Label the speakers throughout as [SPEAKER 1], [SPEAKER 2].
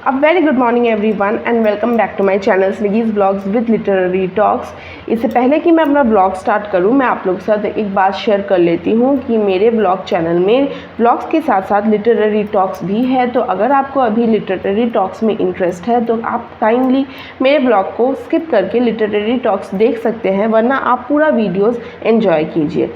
[SPEAKER 1] A very good morning everyone and welcome back to my channel Sniggy's Vlogs with Literary Talks। इससे पहले कि मैं अपना blog start करूं, मैं आप लोगों के साथ एक बात शेयर कर लेती हूं कि मेरे ब्लॉग चैनल में ब्लॉग्स के साथ साथ लिटरेरी टॉक्स भी है। तो अगर आपको अभी लिटरेरी टॉक्स में इंटरेस्ट है तो आप काइंडली मेरे ब्लॉग को स्किप करके लिटरेरी टॉक्स देख सकते हैं, वरना आप पूरा वीडियोज़ एन्जॉय कीजिए।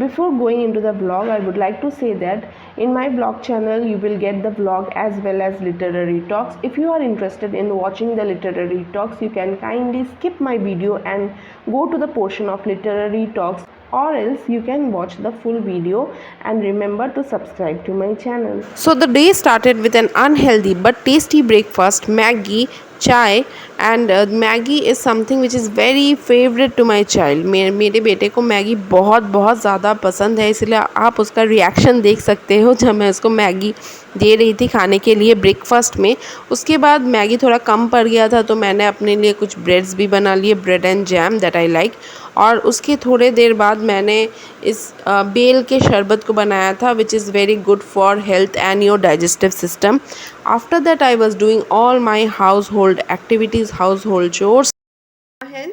[SPEAKER 1] Before going into the vlog, I would like to say that in my vlog channel you will get the vlog as well as literary talks. If you are interested in watching the literary talks, you can kindly skip my video and go to the portion of literary talks, or else you can watch the full video and remember to subscribe to my channel. So the day started with an unhealthy but tasty breakfast, Maggie, chai, and Maggi is something which is very favourite to my child. मेरे बेटे को Maggi बहुत ज़्यादा पसंद है, इसलिए आप उसका रिएक्शन देख सकते हो जब मैं उसको मैगी दे रही थी खाने के लिए ब्रेकफास्ट में। उसके बाद मैगी थोड़ा कम पड़ गया था तो मैंने अपने लिए कुछ ब्रेड्स भी बना लिए, bread and jam that I like. और उसके थोड़े देर बाद मैंने इस बेल के शरबत को बनाया था विच is very good for health and your digestive system. After that I was doing all my house hold activities, house hold chores. Hen,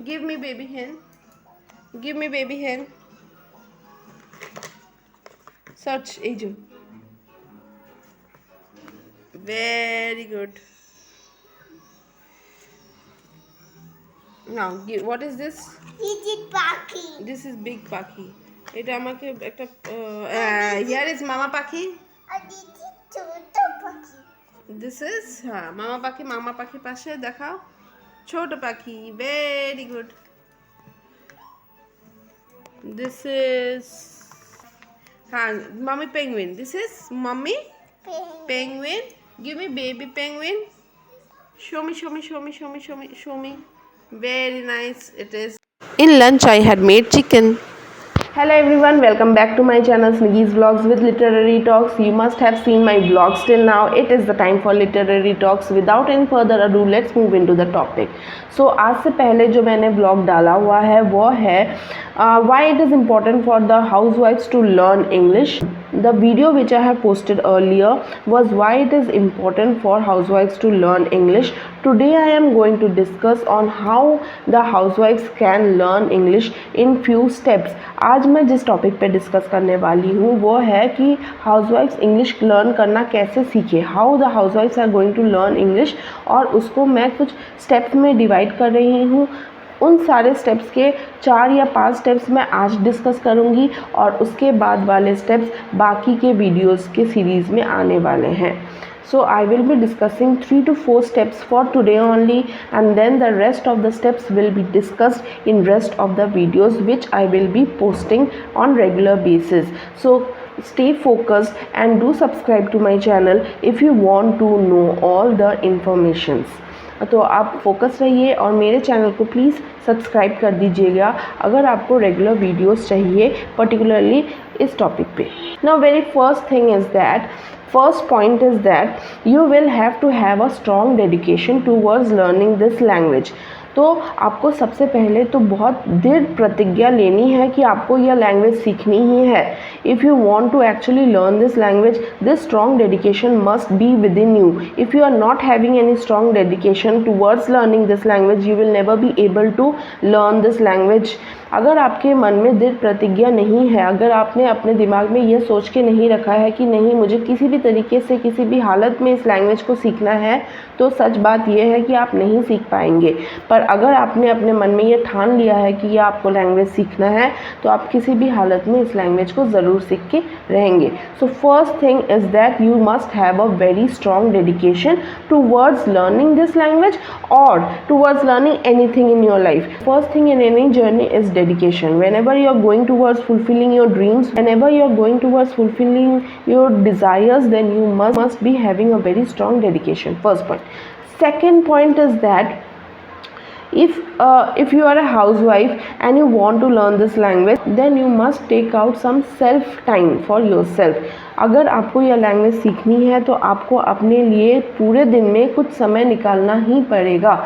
[SPEAKER 1] give me baby hen. Give me baby hen. Search, Aju. Very good. Now, what is this?
[SPEAKER 2] This is Paki.
[SPEAKER 1] This is big Paki. এটা আমাকে একটা here is Mama Paki.
[SPEAKER 2] And this is Choto Paki.
[SPEAKER 1] This is Mama Paki. Mama Paki পাশে দেখাও ছোট পাখি। Very good. This is Mommy Penguin. This is Mommy Penguin. Give me baby penguin. Show me. Very nice it is. In lunch I had made chicken. Hello everyone, welcome back to my channel Sniggy's Vlogs with Literary Talks. You must have seen my vlogs till now. It is the time for Literary Talks. Without any further ado, let's move into the topic. So आज से पहले जो मैंने vlog डाला हुआ है वो है why it is important for the housewives to learn English. The video which I have posted earlier was why it is important for housewives to learn English. Today I am going to discuss on how the housewives can learn English in few steps. आज मैं जिस topic पे discuss करने वाली हूँ वो है कि हाउसवाइफ्स इंग्लिश लर्न करना कैसे सीखे, हाउ द हाउसवाइफ्स are going to learn English, और उसको मैं कुछ स्टेप्स में डिवाइड कर रही हूँ। उन सारे स्टेप्स के 4 या 5 स्टेप्स मैं आज डिस्कस करूँगी और उसके बाद वाले स्टेप्स बाकी के वीडियोज़ के सीरीज़ में आने वाले हैं। So I will be discussing 3 to 4 steps for today only, and then the rest of the steps will be discussed in rest of the videos which I will be posting on regular basis. So stay focused and do subscribe to my channel if you want to know all the informations. तो आप focus रहिए और मेरे channel को please subscribe कर दीजिएगा अगर आपको रेगुलर वीडियोस चाहिए, पर्टिकुलरली इस टॉपिक पे। Now very first point is that you will have to have a strong dedication towards learning this language. तो आपको सबसे पहले तो बहुत दृढ़ प्रतिज्ञा लेनी है कि आपको यह लैंग्वेज सीखनी ही है। If you want to actually learn this language, this strong dedication must be within you. If you are not having any strong dedication towards learning this language, you will never be able to learn this language. अगर आपके मन में दृढ़ प्रतिज्ञा नहीं है, अगर आपने अपने दिमाग में यह सोच के नहीं रखा है कि नहीं मुझे किसी भी तरीके से किसी भी हालत में इस लैंग्वेज को सीखना है, तो सच बात यह है कि आप नहीं सीख पाएंगे। पर अगर आपने अपने मन में ये ठान लिया है कि यह आपको लैंग्वेज सीखना है तो आप किसी भी हालत में इस लैंग्वेज को ज़रूर सीख के रहेंगे। So first thing is that you must have a very strong dedication towards learning this language और towards learning anything in your life. First thing in any journey is dedication. Whenever you are going towards fulfilling your dreams, whenever you are going towards fulfilling your desires, then you must be having a very strong dedication. First point. Second point is that if you are a housewife and you want to learn this language, then you must take out some self time for yourself. अगर आपको यह language सीखनी है तो आपको अपने लिए पूरे दिन में कुछ समय निकालना ही पड़ेगा.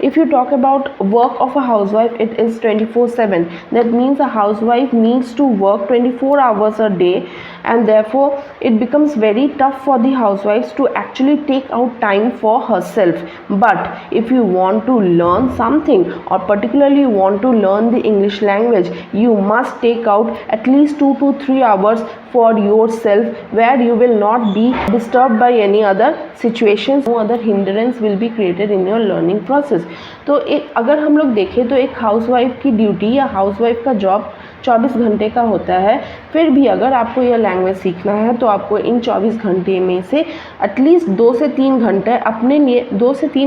[SPEAKER 1] If you talk about work of a housewife, it is 24/7. That means a housewife needs to work 24 hours a day, and therefore it becomes very tough for the housewives to actually take out time for herself. But if you want to learn something, or particularly you want to learn the English language, you must take out at least 2 to 3 hours for yourself, where you will not be disturbed by any other situations. No other hindrance will be created in your learning process. तो एक अगर हम लोग देखें तो एक housewife की duty या हाउसवाइफ का जॉब 24 घंटे का होता है. फिर भी अगर आपको यह लैंग्वेज सीखना है तो आपको इन 24 घंटे में से एटलीस्ट 2 से 3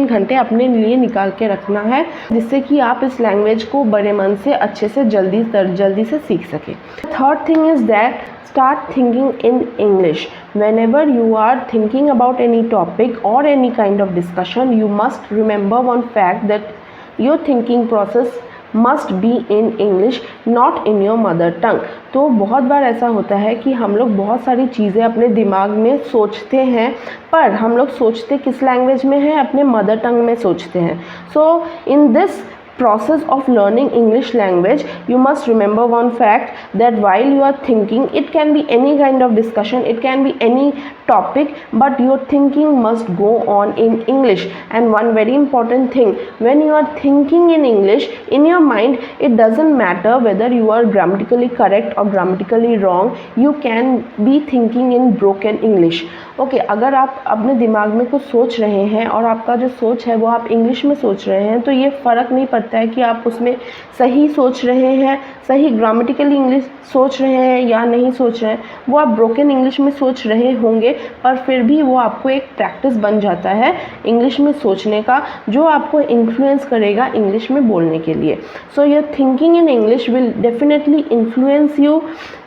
[SPEAKER 1] घंटे अपने लिए निकाल के रखना है, जिससे कि आप इस लैंग्वेज को बड़े मन से अच्छे से जल्दी से सीख सकें. Third thing is that start thinking in English. Whenever you are thinking about any topic or any kind of discussion, you must remember one fact that your thinking process must be in English, not in your mother tongue. तो बहुत बार ऐसा होता है कि हम लोग बहुत सारी चीज़ें अपने दिमाग में सोचते हैं, पर हम लोग सोचते किस लैंग्वेज में है, अपने मदर टंग में सोचते हैं. So in this process of learning English language, you must remember one fact that while you are thinking, it can be any kind of discussion, it can be any topic, but your thinking must go on in English. And one very important thing, when you are thinking in English, in your mind, it doesn't matter whether you are grammatically correct or grammatically wrong, you can be thinking in broken English. Okay, अगर आप अपने दिमाग में कुछ सोच रहे हैं और आपका जो सोच है वो आप इंग्लिश में सोच रहे हैं, तो ये फ़र्क नहीं पड़ता है कि आप उसमें सही सोच रहे हैं, सही ग्रामेटिकली इंग्लिश सोच रहे हैं या नहीं सोच रहे हैं. वो आप ब्रोकन इंग्लिश में सोच रहे होंगे, पर फिर भी वो आपको एक प्रैक्टिस बन जाता है इंग्लिश में सोचने का, जो आपको इन्फ्लुएंस करेगा इंग्लिश में बोलने के लिए. So your thinking in English will definitely influence you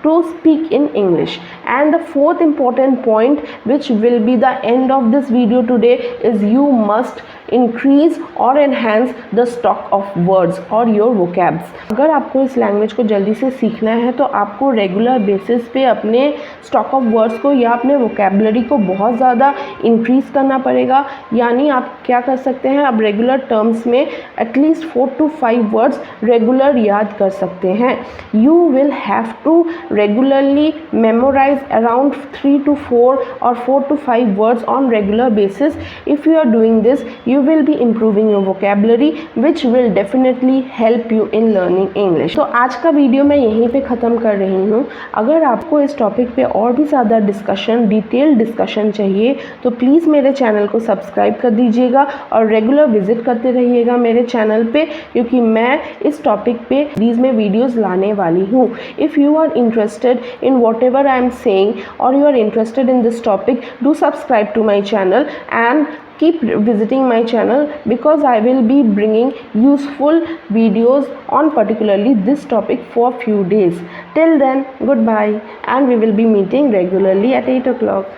[SPEAKER 1] to speak in English. And the fourth important point, which will be the end of this video today, is you must increase or enhance the stock of words or your vocabs. अगर आपको इस language को जल्दी से सीखना है तो आपको रेगुलर बेसिस पे अपने स्टॉक ऑफ वर्ड्स को या अपने वोकेबलरी को बहुत ज़्यादा इंक्रीज़ करना पड़ेगा. यानी आप क्या कर सकते हैं, आप रेगुलर टर्म्स में एटलीस्ट 4 to 5 वर्ड्स रेगुलर याद कर सकते हैं. You will have to regularly memorize around 3 to 4 or 4 to 5 words on regular basis. If you are doing this, you will be improving your vocabulary, which will definitely help you in learning English. तो आज का video मैं यहीं पे ख़त्म कर रही हूँ. अगर आपको इस टॉपिक पे और भी ज़्यादा डिस्कशन, डिटेल डिस्कशन चाहिए तो प्लीज़ मेरे चैनल को सब्सक्राइब कर दीजिएगा और रेगुलर विजिट करते रहिएगा मेरे चैनल पे, क्योंकि मैं इस टॉपिक पे सीरीज़ में वीडियोज़ लाने वाली हूँ. If you are interested in whatever I am saying, or you are interested in this topic, do subscribe to my channel and keep visiting my channel, because I will be bringing useful videos on particularly this topic for few days. Till then, goodbye, and we will be meeting regularly at 8 o'clock.